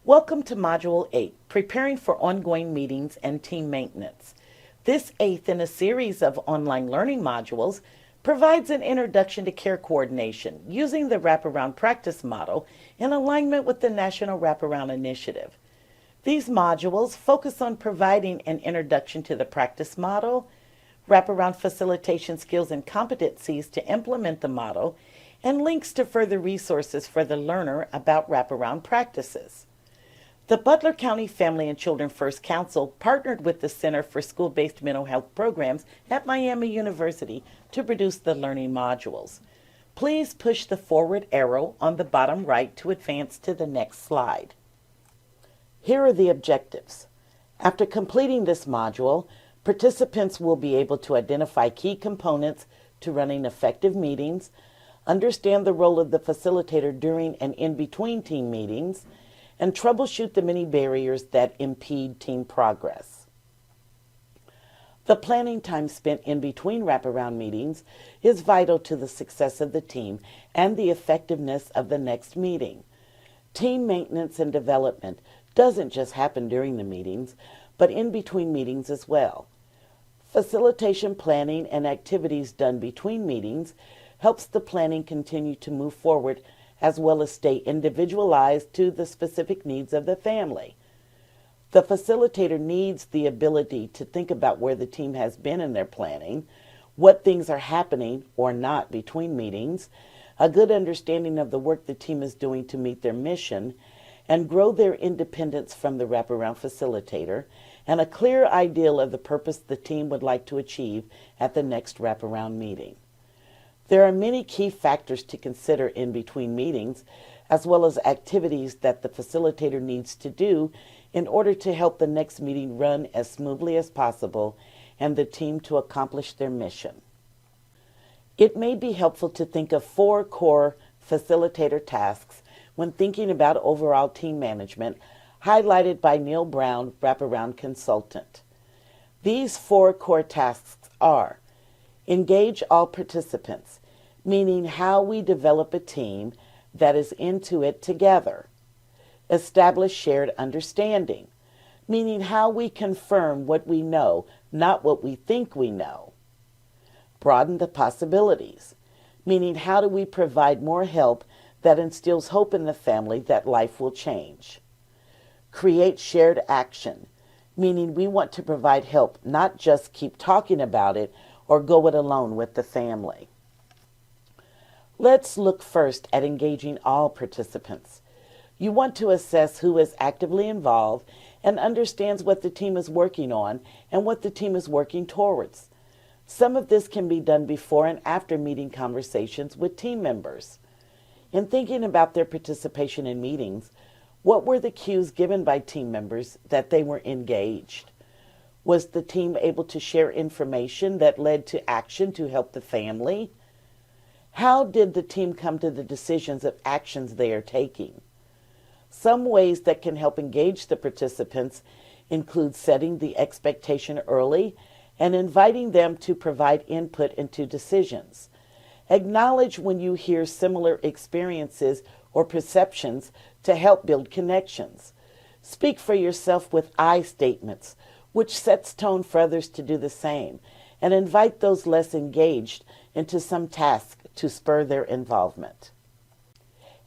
Welcome to Module 8, Preparing for Ongoing Meetings and Team Maintenance. This eighth in a series of online learning modules provides an introduction to care coordination using the Wraparound practice model in alignment with the National Wraparound Initiative. These modules focus on providing an introduction to the practice model, wraparound facilitation skills and competencies to implement the model, and links to further resources for the learner about wraparound practices. The Butler County Family and Children First Council partnered with the Center for School-Based Mental Health Programs at Miami University to produce the learning modules. Please push the forward arrow on the bottom right to advance to the next slide. Here are the objectives. After completing this module, participants will be able to identify key components to running effective meetings, understand the role of the facilitator during and in between team meetings, and troubleshoot the many barriers that impede team progress. The planning time spent in between wraparound meetings is vital to the success of the team and the effectiveness of the next meeting. Team maintenance and development doesn't just happen during the meetings, but in between meetings as well. Facilitation planning and activities done between meetings helps the planning continue to move forward as well as stay individualized to the specific needs of the family. The facilitator needs the ability to think about where the team has been in their planning, what things are happening or not between meetings, a good understanding of the work the team is doing to meet their mission, and grow their independence from the wraparound facilitator, and a clear ideal of the purpose the team would like to achieve at the next wraparound meeting. There are many key factors to consider in between meetings, as well as activities that the facilitator needs to do in order to help the next meeting run as smoothly as possible and the team to accomplish their mission. It may be helpful to think of 4 core facilitator tasks when thinking about overall team management, highlighted by Neil Brown, Wraparound Consultant. These 4 core tasks are: engage all participants, meaning how we develop a team that is into it together. Establish shared understanding, meaning how we confirm what we know, not what we think we know. Broaden the possibilities, meaning how do we provide more help that instills hope in the family that life will change. Create shared action, meaning we want to provide help, not just keep talking about it or go it alone with the family. Let's look first at engaging all participants. You want to assess who is actively involved and understands what the team is working on and what the team is working towards. Some of this can be done before and after meeting conversations with team members. In thinking about their participation in meetings, what were the cues given by team members that they were engaged? Was the team able to share information that led to action to help the family? How did the team come to the decisions of actions they are taking? Some ways that can help engage the participants include setting the expectation early and inviting them to provide input into decisions. Acknowledge when you hear similar experiences or perceptions to help build connections. Speak for yourself with I statements, which sets tone for others to do the same, and invite those less engaged into some task to spur their involvement.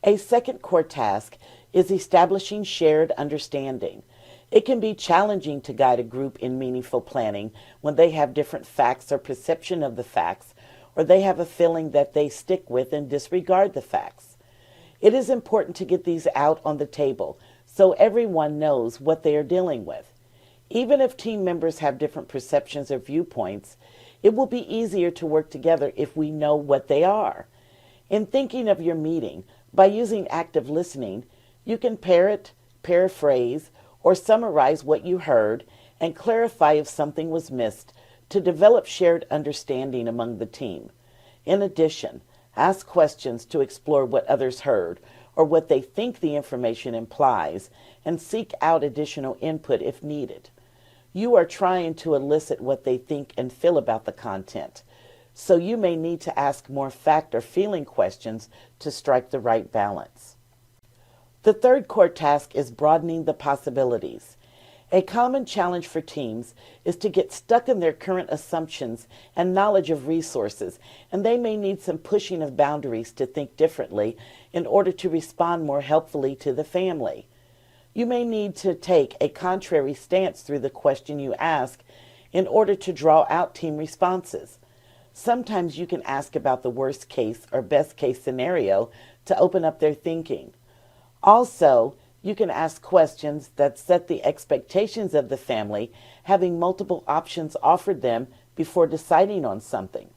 A second core task is establishing shared understanding. It can be challenging to guide a group in meaningful planning when they have different facts or perception of the facts, or they have a feeling that they stick with and disregard the facts. It is important to get these out on the table so everyone knows what they are dealing with. Even if team members have different perceptions or viewpoints, it will be easier to work together if we know what they are. In thinking of your meeting, by using active listening, you can parrot, paraphrase, or summarize what you heard and clarify if something was missed to develop shared understanding among the team. In addition, ask questions to explore what others heard or what they think the information implies and seek out additional input if needed. You are trying to elicit what they think and feel about the content, so you may need to ask more fact or feeling questions to strike the right balance. The third core task is broadening the possibilities. A common challenge for teams is to get stuck in their current assumptions and knowledge of resources, and they may need some pushing of boundaries to think differently in order to respond more helpfully to the family. You may need to take a contrary stance through the question you ask in order to draw out team responses. Sometimes you can ask about the worst case or best case scenario to open up their thinking. Also, you can ask questions that set the expectations of the family, having multiple options offered them before deciding on something.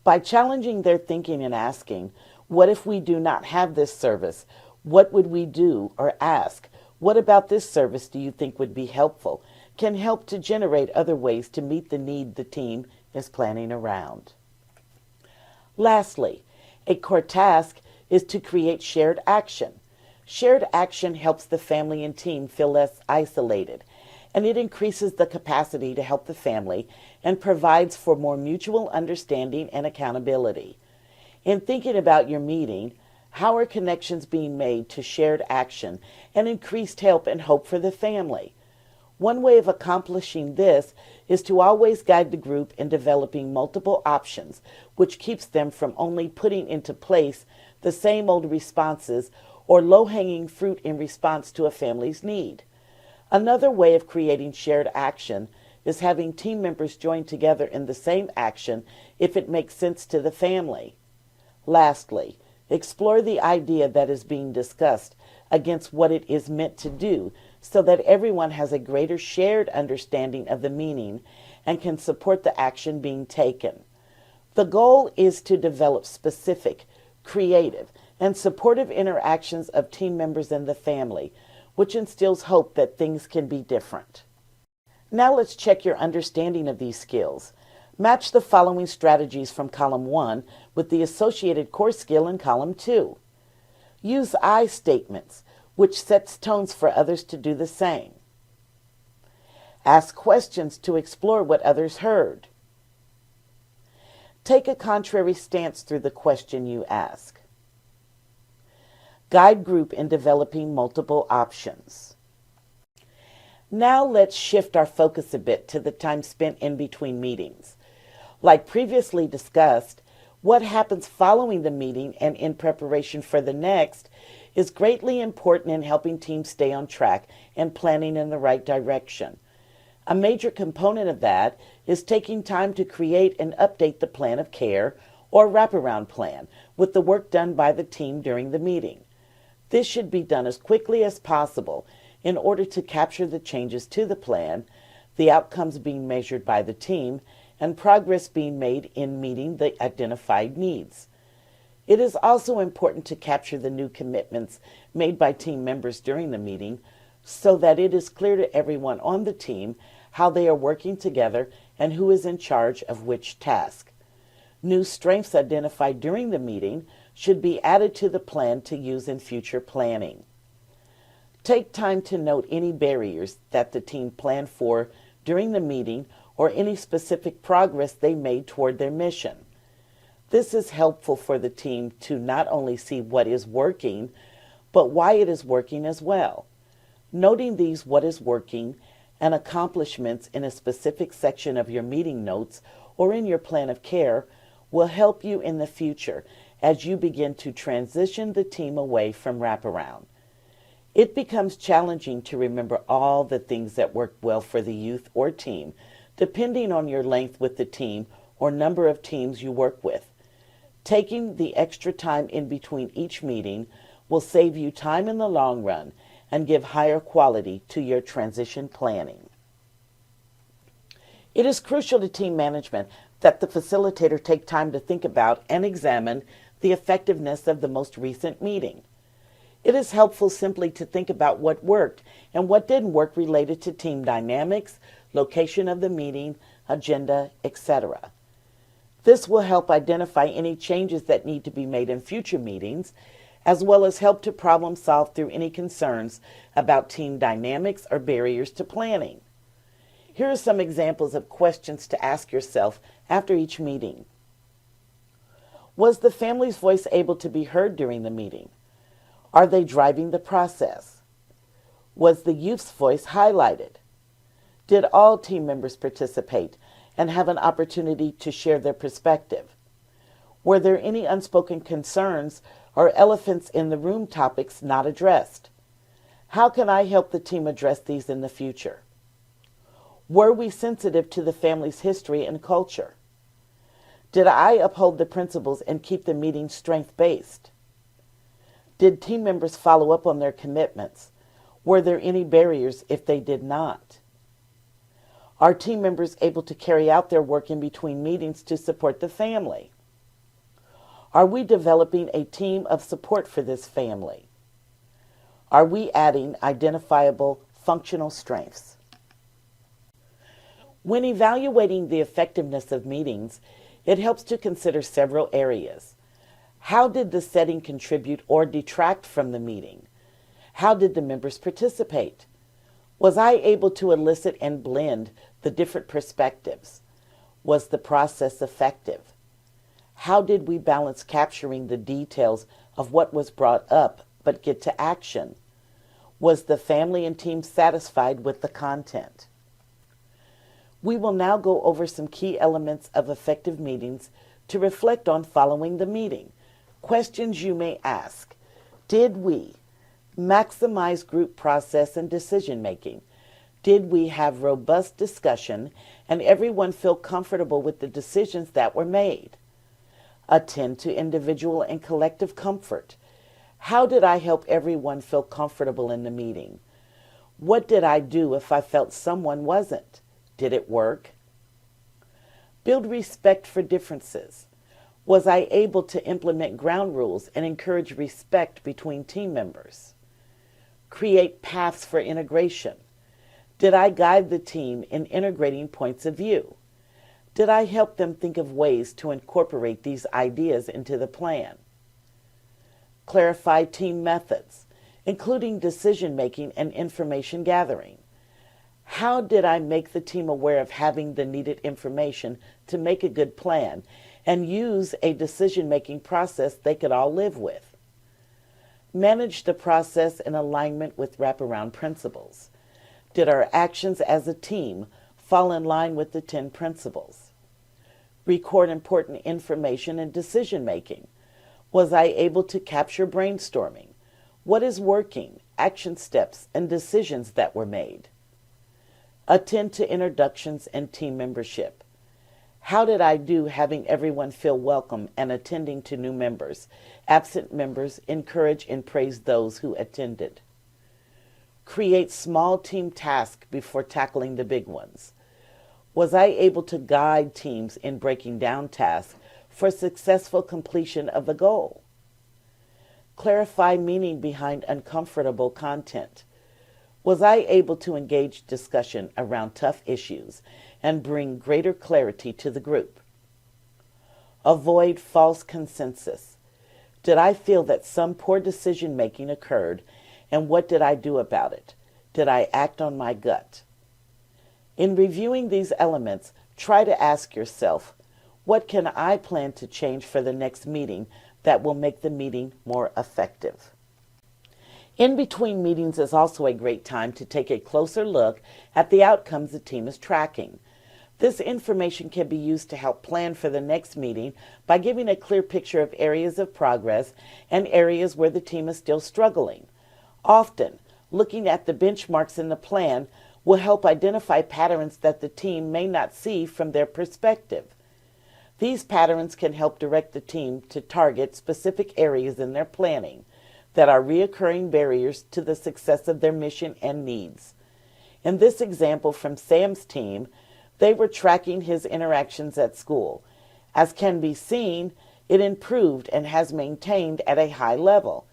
By challenging their thinking and asking, what if we do not have this service? What would we do? Or ask, what about this service do you think would be helpful? Can help to generate other ways to meet the need the team is planning around. Lastly, a core task is to create shared action. Shared action helps the family and team feel less isolated, and it increases the capacity to help the family and provides for more mutual understanding and accountability. In thinking about your meeting, how are connections being made to shared action and increased help and hope for the family? One way of accomplishing this is to always guide the group in developing multiple options, which keeps them from only putting into place the same old responses or low-hanging fruit in response to a family's need. Another way of creating shared action is having team members join together in the same action if it makes sense to the family. Lastly, explore the idea that is being discussed against what it is meant to do so that everyone has a greater shared understanding of the meaning and can support the action being taken. The goal is to develop specific, creative, and supportive interactions of team members and the family, which instills hope that things can be different. Now let's check your understanding of these skills. Match the following strategies from column 1 with the associated core skill in column 2. Use I statements, which sets tones for others to do the same. Ask questions to explore what others heard. Take a contrary stance through the question you ask. Guide group in developing multiple options. Now let's shift our focus a bit to the time spent in between meetings. Like previously discussed, what happens following the meeting and in preparation for the next is greatly important in helping teams stay on track and planning in the right direction. A major component of that is taking time to create and update the plan of care or wraparound plan with the work done by the team during the meeting. This should be done as quickly as possible in order to capture the changes to the plan, the outcomes being measured by the team, and progress being made in meeting the identified needs. It is also important to capture the new commitments made by team members during the meeting so that it is clear to everyone on the team how they are working together and who is in charge of which task. New strengths identified during the meeting should be added to the plan to use in future planning. Take time to note any barriers that the team planned for during the meeting or any specific progress they made toward their mission. This is helpful for the team to not only see what is working, but why it is working as well. Noting these what is working and accomplishments in a specific section of your meeting notes or in your plan of care will help you in the future as you begin to transition the team away from wraparound. It becomes challenging to remember all the things that work well for the youth or team, depending on your length with the team or number of teams you work with. Taking the extra time in between each meeting will save you time in the long run and give higher quality to your transition planning. It is crucial to team management that the facilitator take time to think about and examine the effectiveness of the most recent meeting. It is helpful simply to think about what worked and what didn't work related to team dynamics, location of the meeting, agenda, etc. This will help identify any changes that need to be made in future meetings, as well as help to problem solve through any concerns about team dynamics or barriers to planning. Here are some examples of questions to ask yourself after each meeting. Was the family's voice able to be heard during the meeting? Are they driving the process? Was the youth's voice highlighted? Did all team members participate and have an opportunity to share their perspective? Were there any unspoken concerns or elephants in the room topics not addressed? How can I help the team address these in the future? Were we sensitive to the family's history and culture? Did I uphold the principles and keep the meeting strength-based? Did team members follow up on their commitments? Were there any barriers if they did not? Are team members able to carry out their work in between meetings to support the family? Are we developing a team of support for this family? Are we adding identifiable functional strengths? When evaluating the effectiveness of meetings, it helps to consider several areas. How did the setting contribute or detract from the meeting? How did the members participate? Was I able to elicit and blend the different perspectives? Was the process effective? How did we balance capturing the details of what was brought up but get to action? Was the family and team satisfied with the content? We will now go over some key elements of effective meetings to reflect on following the meeting. Questions you may ask. Did we maximize group process and decision making? Did we have robust discussion and everyone feel comfortable with the decisions that were made? Attend to individual and collective comfort. How did I help everyone feel comfortable in the meeting? What did I do if I felt someone wasn't? Did it work? Build respect for differences. Was I able to implement ground rules and encourage respect between team members? Create paths for integration. Did I guide the team in integrating points of view? Did I help them think of ways to incorporate these ideas into the plan? Clarify team methods, including decision-making and information gathering. How did I make the team aware of having the needed information to make a good plan and use a decision-making process they could all live with? Manage the process in alignment with wraparound principles. Did our actions as a team fall in line with the 10 principles? Record important information in decision-making. Was I able to capture brainstorming? What is working, action steps, and decisions that were made? Attend to introductions and team membership. How did I do having everyone feel welcome and attending to new members? Absent members, encourage and praise those who attended. Create small team tasks before tackling the big ones. Was I able to guide teams in breaking down tasks for successful completion of the goal? Clarify meaning behind uncomfortable content. Was I able to engage discussion around tough issues and bring greater clarity to the group? Avoid false consensus. Did I feel that some poor decision-making occurred, and what did I do about it? Did I act on my gut? In reviewing these elements, try to ask yourself, what can I plan to change for the next meeting that will make the meeting more effective? In between meetings is also a great time to take a closer look at the outcomes the team is tracking. This information can be used to help plan for the next meeting by giving a clear picture of areas of progress and areas where the team is still struggling. Often, looking at the benchmarks in the plan will help identify patterns that the team may not see from their perspective. These patterns can help direct the team to target specific areas in their planning that are reoccurring barriers to the success of their mission and needs. In this example from Sam's team, they were tracking his interactions at school. As can be seen, it improved and has maintained at a high level.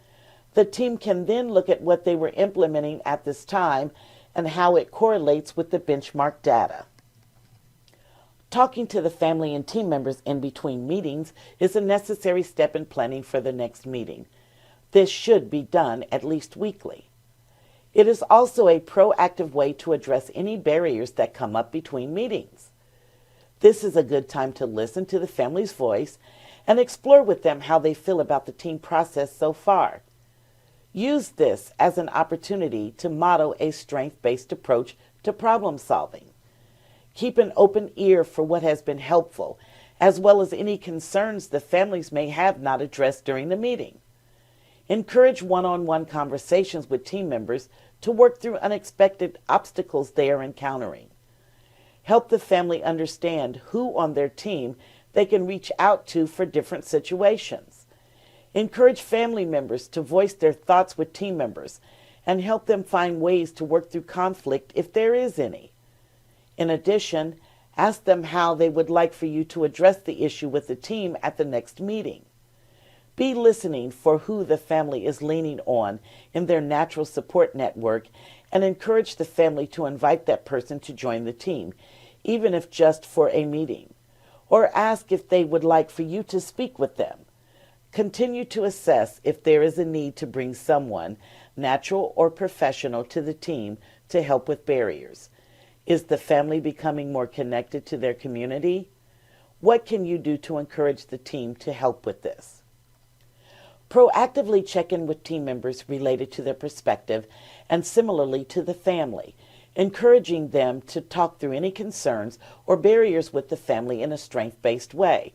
The team can then look at what they were implementing at this time and how it correlates with the benchmark data. Talking to the family and team members in between meetings is a necessary step in planning for the next meeting. This should be done at least weekly. It is also a proactive way to address any barriers that come up between meetings. This is a good time to listen to the family's voice and explore with them how they feel about the team process so far. Use this as an opportunity to model a strength-based approach to problem solving. Keep an open ear for what has been helpful, as well as any concerns the families may have not addressed during the meeting. Encourage one-on-one conversations with team members to work through unexpected obstacles they are encountering. Help the family understand who on their team they can reach out to for different situations. Encourage family members to voice their thoughts with team members and help them find ways to work through conflict if there is any. In addition, ask them how they would like for you to address the issue with the team at the next meeting. Be listening for who the family is leaning on in their natural support network and encourage the family to invite that person to join the team, even if just for a meeting, or ask if they would like for you to speak with them. Continue to assess if there is a need to bring someone, natural or professional, to the team to help with barriers. Is the family becoming more connected to their community? What can you do to encourage the team to help with this? Proactively check in with team members related to their perspective and similarly to the family, encouraging them to talk through any concerns or barriers with the family in a strength-based way.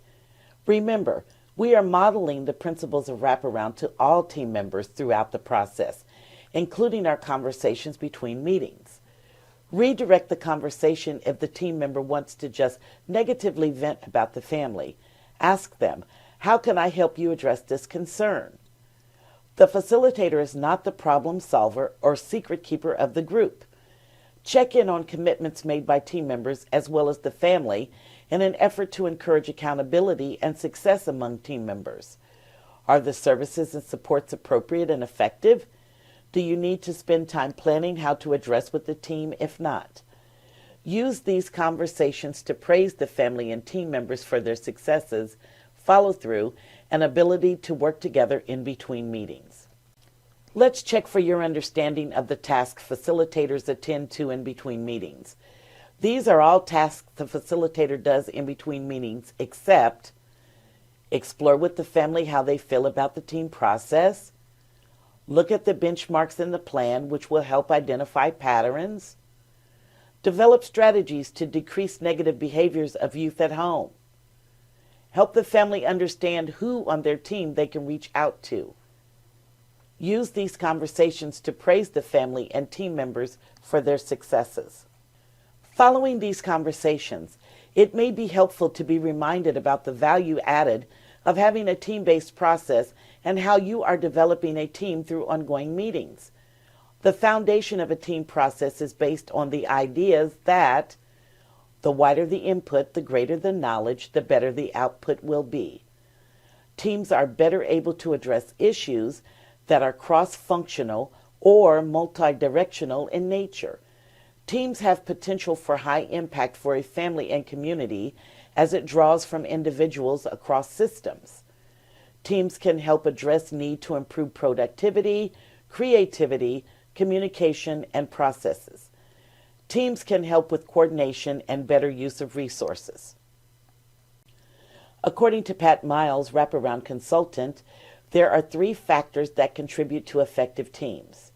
Remember, we are modeling the principles of wraparound to all team members throughout the process, including our conversations between meetings. Redirect the conversation if the team member wants to just negatively vent about the family. Ask them, how can I help you address this concern? The facilitator is not the problem solver or secret keeper of the group. Check in on commitments made by team members as well as the family in an effort to encourage accountability and success among team members. Are the services and supports appropriate and effective? Do you need to spend time planning how to address with the team if not? Use these conversations to praise the family and team members for their successes, follow through, and ability to work together in between meetings. Let's check for your understanding of the tasks facilitators attend to in between meetings. These are all tasks the facilitator does in between meetings except explore with the family how they feel about the team process, look at the benchmarks in the plan which will help identify patterns, develop strategies to decrease negative behaviors of youth at home, help the family understand who on their team they can reach out to. Use these conversations to praise the family and team members for their successes. Following these conversations, it may be helpful to be reminded about the value added of having a team-based process and how you are developing a team through ongoing meetings. The foundation of a team process is based on the ideas that the wider the input, the greater the knowledge, the better the output will be. Teams are better able to address issues that are cross-functional or multi-directional in nature. Teams have potential for high impact for a family and community as it draws from individuals across systems. Teams can help address need to improve productivity, creativity, communication, and processes. Teams can help with coordination and better use of resources. According to Pat Miles, Wraparound Consultant, there are 3 factors that contribute to effective teams.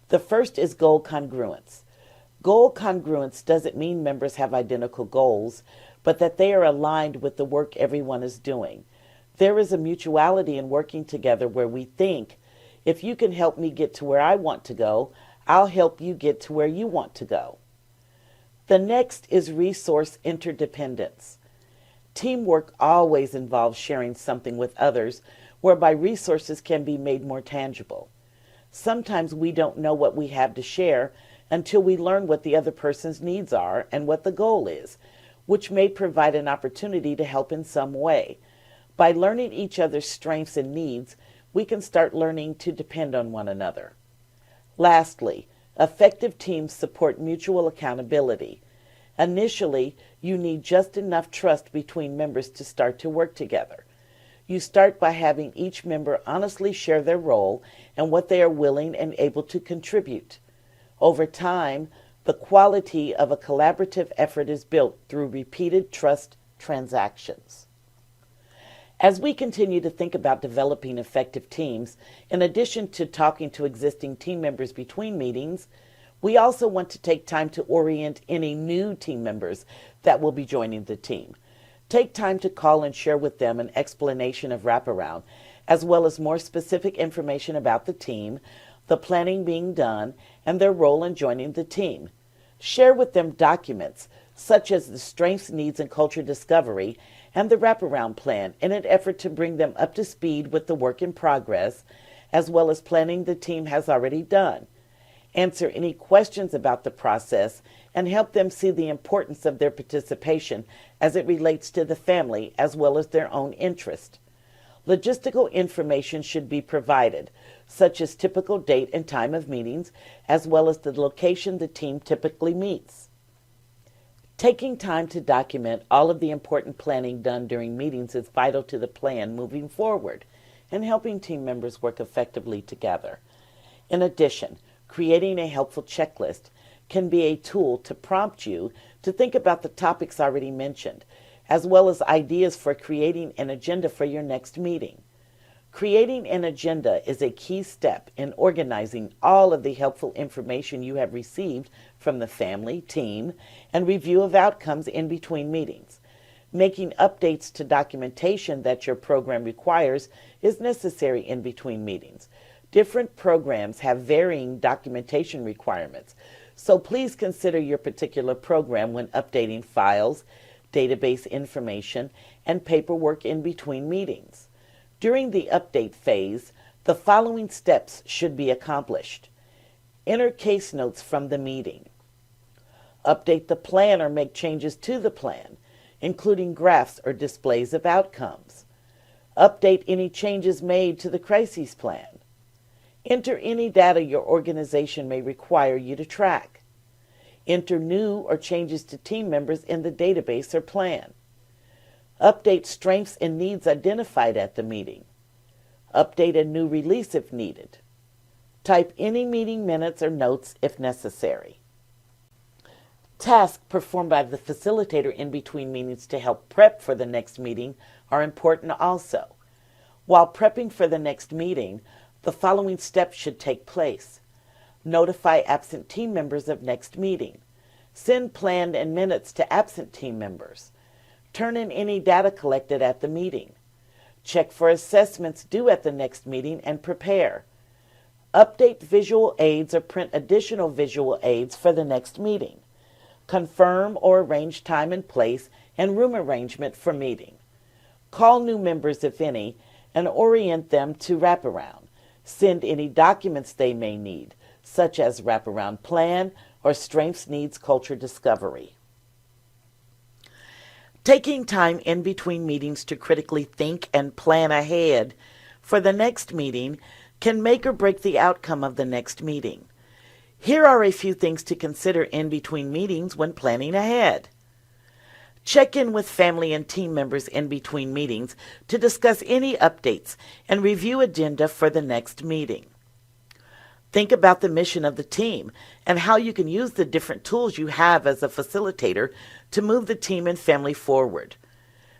The first is goal congruence. Goal congruence doesn't mean members have identical goals, but that they are aligned with the work everyone is doing. There is a mutuality in working together where we think, if you can help me get to where I want to go, I'll help you get to where you want to go. The next is resource interdependence. Teamwork always involves sharing something with others, whereby resources can be made more tangible. Sometimes we don't know what we have to share until we learn what the other person's needs are and what the goal is, which may provide an opportunity to help in some way. By learning each other's strengths and needs, we can start learning to depend on one another. Lastly, effective teams support mutual accountability. Initially, you need just enough trust between members to start to work together. You start by having each member honestly share their role and what they are willing and able to contribute. Over time, the quality of a collaborative effort is built through repeated trust transactions. As we continue to think about developing effective teams, in addition to talking to existing team members between meetings, we also want to take time to orient any new team members that will be joining the team. Take time to call and share with them an explanation of Wraparound, as well as more specific information about the team, the planning being done, and their role in joining the team. Share with them documents such as the Strengths, Needs, and Culture Discovery and the Wraparound Plan in an effort to bring them up to speed with the work in progress, as well as planning the team has already done. Answer any questions about the process and help them see the importance of their participation as it relates to the family as well as their own interest. Logistical information should be provided, such as typical date and time of meetings, as well as the location the team typically meets. Taking time to document all of the important planning done during meetings is vital to the plan moving forward and helping team members work effectively together. In addition, creating a helpful checklist can be a tool to prompt you to think about the topics already mentioned, as well as ideas for creating an agenda for your next meeting. Creating an agenda is a key step in organizing all of the helpful information you have received from the family, team, and review of outcomes in between meetings. Making updates to documentation that your program requires is necessary in between meetings. Different programs have varying documentation requirements, so please consider your particular program when updating files, database information, and paperwork in between meetings. During the update phase, the following steps should be accomplished. Enter case notes from the meeting. Update the plan or make changes to the plan, including graphs or displays of outcomes. Update any changes made to the crises plan. Enter any data your organization may require you to track. Enter new or changes to team members in the database or plan. Update strengths and needs identified at the meeting. Update a new release if needed. Type any meeting minutes or notes if necessary. Tasks performed by the facilitator in between meetings to help prep for the next meeting are important also. While prepping for the next meeting, the following steps should take place. Notify absent team members of next meeting. Send planned and minutes to absent team members. Turn in any data collected at the meeting. Check for assessments due at the next meeting and prepare. Update visual aids or print additional visual aids for the next meeting. Confirm or arrange time and place and room arrangement for meeting. Call new members, if any, and orient them to Wraparound. Send any documents they may need, such as Wraparound Plan or Strengths, Needs, Culture Discovery. Taking time in between meetings to critically think and plan ahead for the next meeting can make or break the outcome of the next meeting. Here are a few things to consider in between meetings when planning ahead. Check in with family and team members in between meetings to discuss any updates and review agenda for the next meeting. Think about the mission of the team and how you can use the different tools you have as a facilitator to move the team and family forward.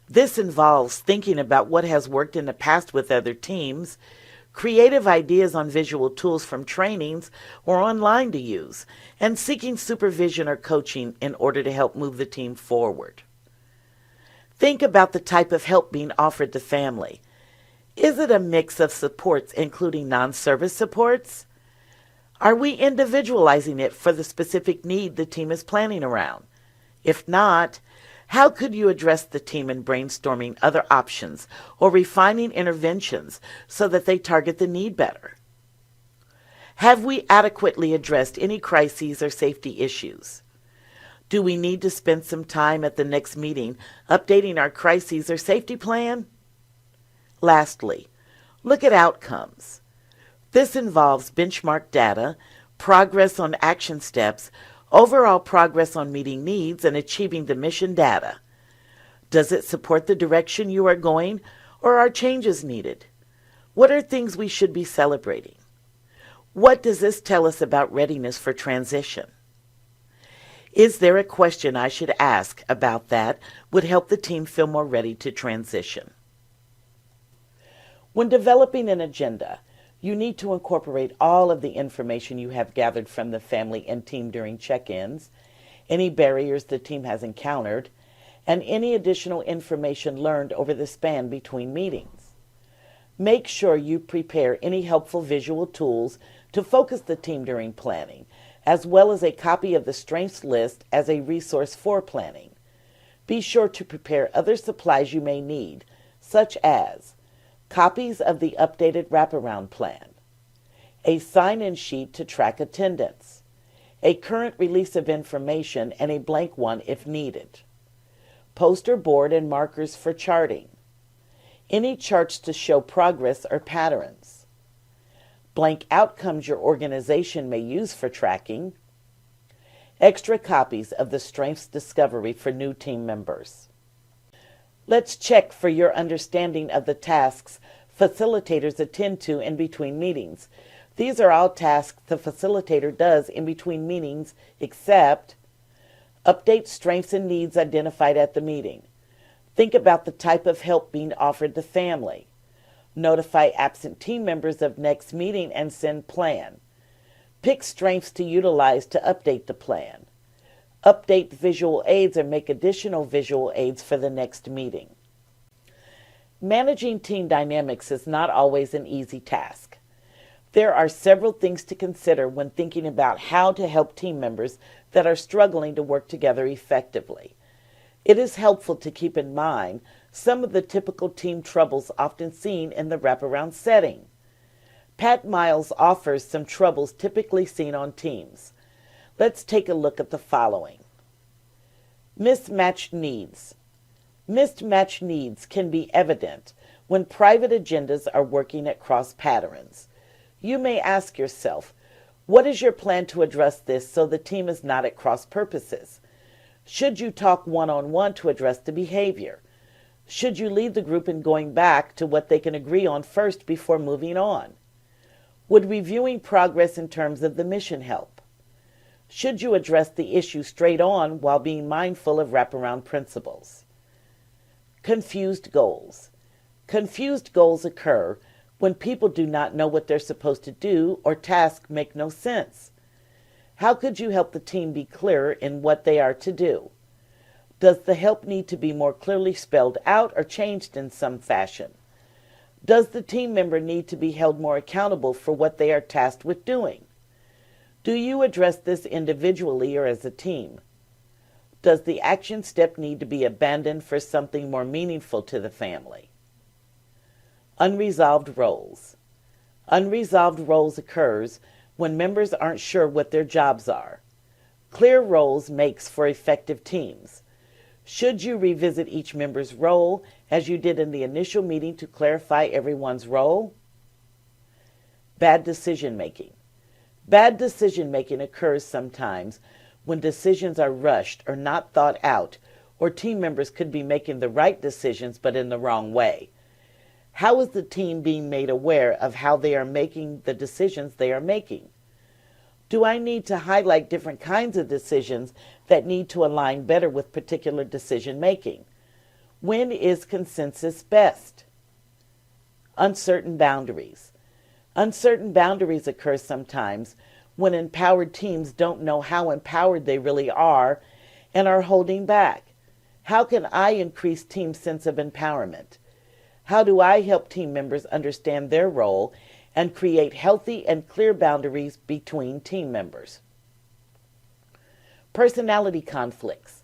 This involves thinking about what has worked in the past with other teams, creative ideas on visual tools from trainings or online to use, and seeking supervision or coaching in order to help move the team forward. Think about the type of help being offered to family. Is it a mix of supports including non-service supports? Are we individualizing it for the specific need the team is planning around? If not, how could you address the team in brainstorming other options or refining interventions so that they target the need better? Have we adequately addressed any crises or safety issues? Do we need to spend some time at the next meeting updating our crises or safety plan? Lastly, look at outcomes. This involves benchmark data, progress on action steps, overall progress on meeting needs and achieving the mission data. Does it support the direction you are going, or are changes needed? What are things we should be celebrating? What does this tell us about readiness for transition? Is there a question I should ask about that would help the team feel more ready to transition? When developing an agenda, you need to incorporate all of the information you have gathered from the family and team during check-ins, any barriers the team has encountered, and any additional information learned over the span between meetings. Make sure you prepare any helpful visual tools to focus the team during planning, as well as a copy of the strengths list as a resource for planning. Be sure to prepare other supplies you may need, such as copies of the updated wraparound plan, a sign-in sheet to track attendance, a current release of information and a blank one if needed, poster board and markers for charting, any charts to show progress or patterns, blank outcomes your organization may use for tracking, extra copies of the Strengths Discovery for new team members. Let's check for your understanding of the tasks facilitators attend to in between meetings. These are all tasks the facilitator does in between meetings except update strengths and needs identified at the meeting. Think about the type of help being offered the family. Notify absent team members of next meeting and send plan. Pick strengths to utilize to update the plan. Update visual aids or make additional visual aids for the next meeting. Managing team dynamics is not always an easy task. There are several things to consider when thinking about how to help team members that are struggling to work together effectively. It is helpful to keep in mind some of the typical team troubles often seen in the wraparound setting. Pat Miles offers some troubles typically seen on teams. Let's take a look at the following. Mismatched needs. Mismatched needs can be evident when private agendas are working at cross patterns. You may ask yourself, what is your plan to address this so the team is not at cross purposes? Should you talk one-on-one to address the behavior? Should you lead the group in going back to what they can agree on first before moving on? Would reviewing progress in terms of the mission help? Should you address the issue straight on while being mindful of wraparound principles? Confused goals. Confused goals occur when people do not know what they're supposed to do or tasks make no sense. How could you help the team be clearer in what they are to do? Does the help need to be more clearly spelled out or changed in some fashion? Does the team member need to be held more accountable for what they are tasked with doing? Do you address this individually or as a team? Does the action step need to be abandoned for something more meaningful to the family? Unresolved roles. Unresolved roles occurs when members aren't sure what their jobs are. Clear roles makes for effective teams. Should you revisit each member's role as you did in the initial meeting to clarify everyone's role? Bad decision making. Bad decision making occurs sometimes when decisions are rushed or not thought out, or team members could be making the right decisions but in the wrong way. How is the team being made aware of how they are making the decisions they are making? Do I need to highlight different kinds of decisions that need to align better with particular decision making? When is consensus best? Uncertain boundaries. Uncertain boundaries occur sometimes when empowered teams don't know how empowered they really are and are holding back. How can I increase team sense of empowerment? How do I help team members understand their role and create healthy and clear boundaries between team members? Personality conflicts.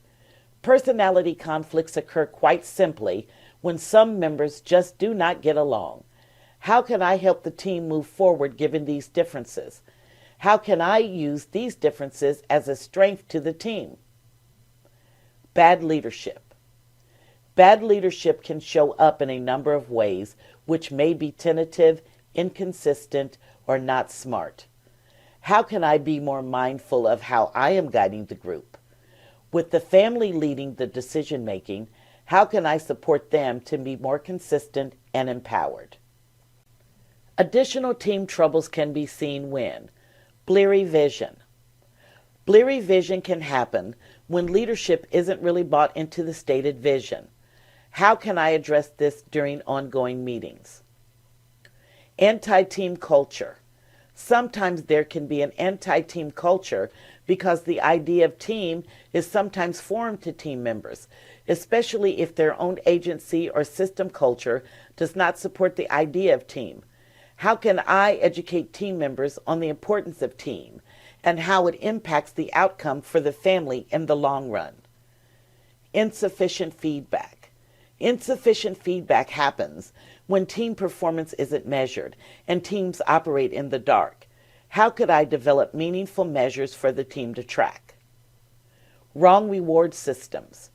Personality conflicts occur quite simply when some members just do not get along. How can I help the team move forward given these differences? How can I use these differences as a strength to the team? Bad leadership. Bad leadership can show up in a number of ways, which may be tentative, inconsistent, or not smart. How can I be more mindful of how I am guiding the group? With the family leading the decision making, how can I support them to be more consistent and empowered? Additional team troubles can be seen when bleary vision. Bleary vision can happen when leadership isn't really bought into the stated vision. How can I address this during ongoing meetings? Anti-team culture. Sometimes there can be an anti-team culture because the idea of team is sometimes foreign to team members, especially if their own agency or system culture does not support the idea of team. How can I educate team members on the importance of team and how it impacts the outcome for the family in the long run? Insufficient feedback. Insufficient feedback happens when team performance isn't measured and teams operate in the dark. How could I develop meaningful measures for the team to track? Wrong reward systems.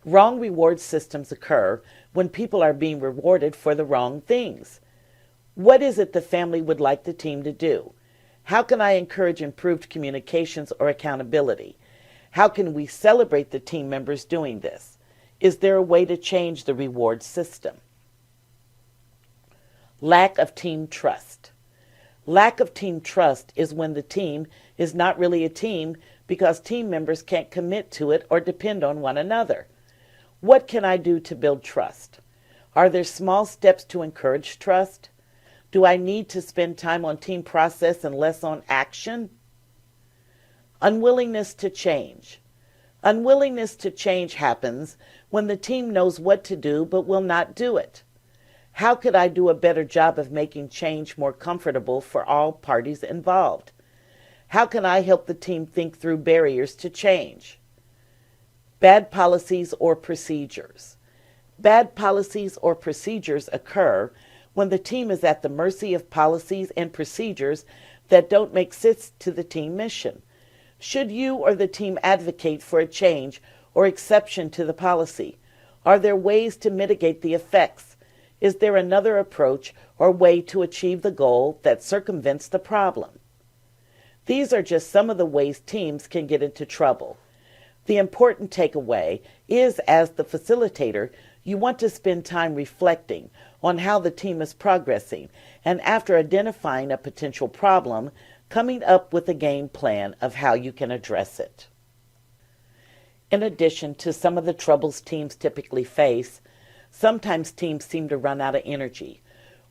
Wrong reward systems occur when people are being rewarded for the wrong things. What is it the family would like the team to do? How can I encourage improved communications or accountability? How can we celebrate the team members doing this? Is there a way to change the reward system? Lack of team trust. Lack of team trust is when the team is not really a team because team members can't commit to it or depend on one another. What can I do to build trust? Are there small steps to encourage trust? Do I need to spend time on team process and less on action? Unwillingness to change. Unwillingness to change happens when the team knows what to do but will not do it. How could I do a better job of making change more comfortable for all parties involved? How can I help the team think through barriers to change? Bad policies or procedures. Bad policies or procedures occur when the team is at the mercy of policies and procedures that don't make sense to the team mission. Should you or the team advocate for a change or exception to the policy? Are there ways to mitigate the effects? Is there another approach or way to achieve the goal that circumvents the problem? These are just some of the ways teams can get into trouble. The important takeaway is, as the facilitator, you want to spend time reflecting on how the team is progressing, and after identifying a potential problem, coming up with a game plan of how you can address it. In addition to some of the troubles teams typically face, sometimes teams seem to run out of energy,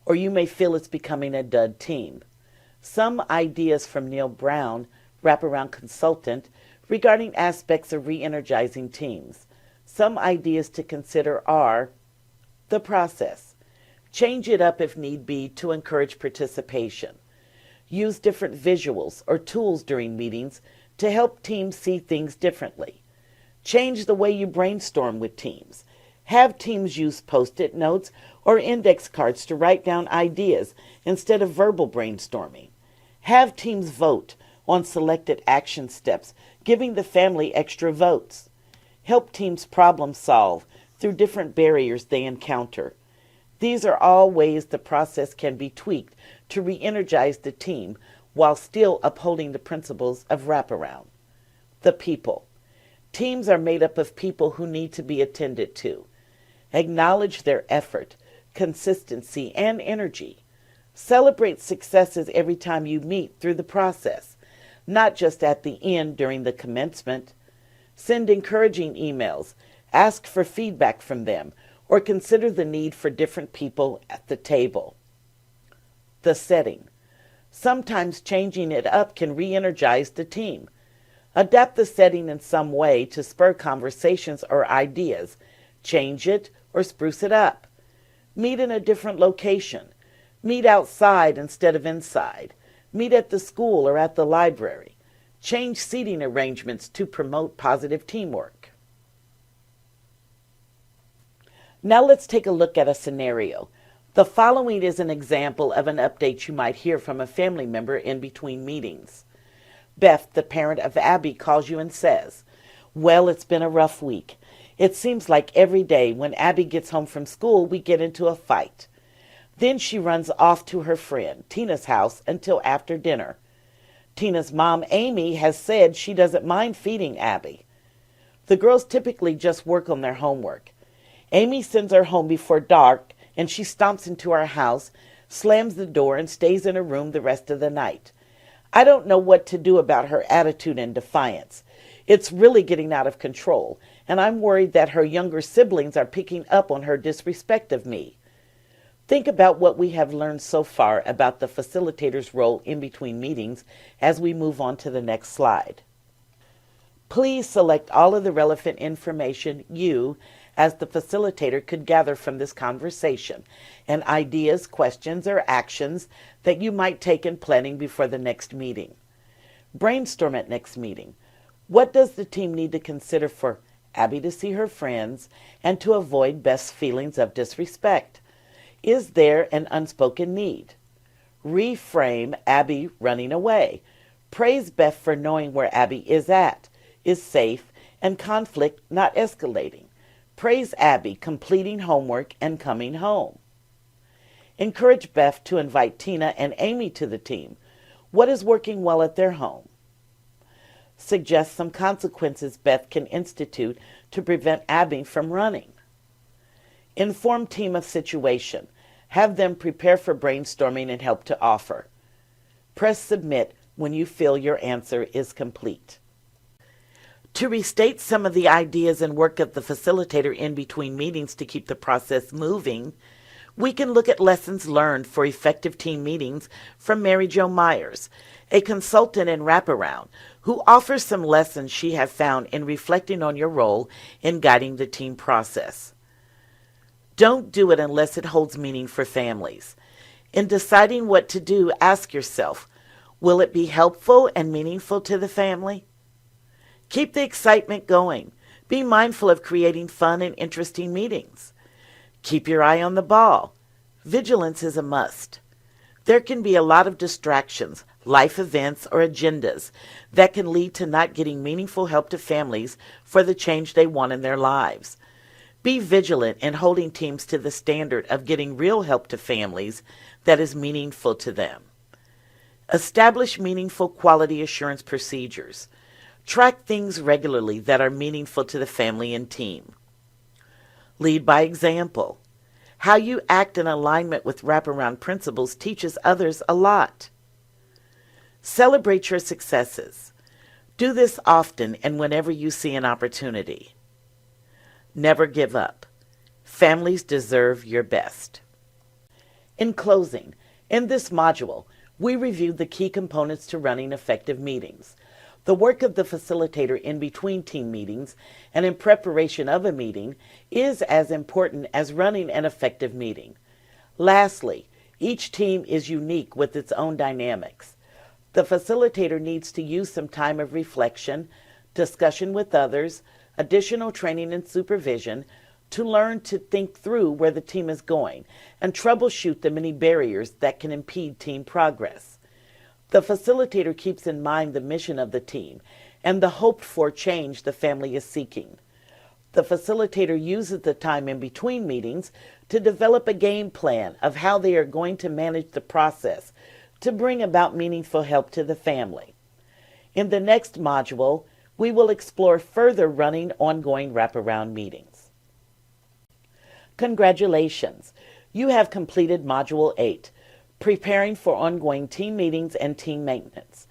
or you may feel it's becoming a dud team. Some ideas from Neil Brown, Wraparound Consultant, regarding aspects of re-energizing teams. Some ideas to consider are the process. Change it up if need be to encourage participation. Use different visuals or tools during meetings to help teams see things differently. Change the way you brainstorm with teams. Have teams use Post-it notes or index cards to write down ideas instead of verbal brainstorming. Have teams vote on selected action steps, giving the family extra votes. Help teams problem solve through different barriers they encounter. These are all ways the process can be tweaked to re-energize the team while still upholding the principles of wraparound. The people. Teams are made up of people who need to be attended to. Acknowledge their effort, consistency, and energy. Celebrate successes every time you meet through the process, not just at the end during the commencement. Send encouraging emails, ask for feedback from them, or consider the need for different people at the table. The setting. Sometimes changing it up can re-energize the team. Adapt the setting in some way to spur conversations or ideas. Change it or spruce it up. Meet in a different location. Meet outside instead of inside. Meet at the school or at the library. Change seating arrangements to promote positive teamwork. Now let's take a look at a scenario. The following is an example of an update you might hear from a family member in between meetings. Beth, the parent of Abby, calls you and says, "Well, it's been a rough week. It seems like every day when Abby gets home from school, we get into a fight. Then she runs off to her friend, Tina's house until after dinner. Tina's mom, Amy, has said she doesn't mind feeding Abby. The girls typically just work on their homework. Amy sends her home before dark, and she stomps into our house, slams the door, and stays in her room the rest of the night. I don't know what to do about her attitude and defiance. It's really getting out of control, and I'm worried that her younger siblings are picking up on her disrespect of me. Think about what we have learned so far about the facilitator's role in between meetings as we move on to the next slide. Please select all of the relevant information you, as the facilitator, could gather from this conversation and ideas, questions, or actions that you might take in planning before the next meeting. Brainstorm at next meeting. What does the team need to consider for Abby to see her friends and to avoid Beth's feelings of disrespect? Is there an unspoken need? Reframe Abby running away. Praise Beth for knowing where Abby is at, is safe, and conflict not escalating. Praise Abby completing homework and coming home. Encourage Beth to invite Tina and Amy to the team. What is working well at their home? Suggest some consequences Beth can institute to prevent Abby from running. Inform team of situation. Have them prepare for brainstorming and help to offer. Press submit when you feel your answer is complete. To restate some of the ideas and work of the facilitator in between meetings to keep the process moving, we can look at lessons learned for effective team meetings from Mary Jo Myers, a consultant in Wraparound, who offers some lessons she has found in reflecting on your role in guiding the team process. Don't do it unless it holds meaning for families. In deciding what to do, ask yourself, will it be helpful and meaningful to the family? Keep the excitement going. Be mindful of creating fun and interesting meetings. Keep your eye on the ball. Vigilance is a must. There can be a lot of distractions, life events, or agendas that can lead to not getting meaningful help to families for the change they want in their lives. Be vigilant in holding teams to the standard of getting real help to families that is meaningful to them. Establish meaningful quality assurance procedures. Track things regularly that are meaningful to the family and team. Lead by example. How you act in alignment with wraparound principles teaches others a lot. Celebrate your successes. Do this often and whenever you see an opportunity. Never give up. Families deserve your best. In closing, in this module, we reviewed the key components to running effective meetings. The work of the facilitator in between team meetings and in preparation of a meeting is as important as running an effective meeting. Lastly, each team is unique with its own dynamics. The facilitator needs to use some time of reflection, discussion with others, additional training and supervision to learn to think through where the team is going and troubleshoot the many barriers that can impede team progress. The facilitator keeps in mind the mission of the team and the hoped-for change the family is seeking. The facilitator uses the time in between meetings to develop a game plan of how they are going to manage the process to bring about meaningful help to the family. In the next module, we will explore further running ongoing wraparound meetings. Congratulations! You have completed Module 8, Preparing for Ongoing Team Meetings and Team Maintenance.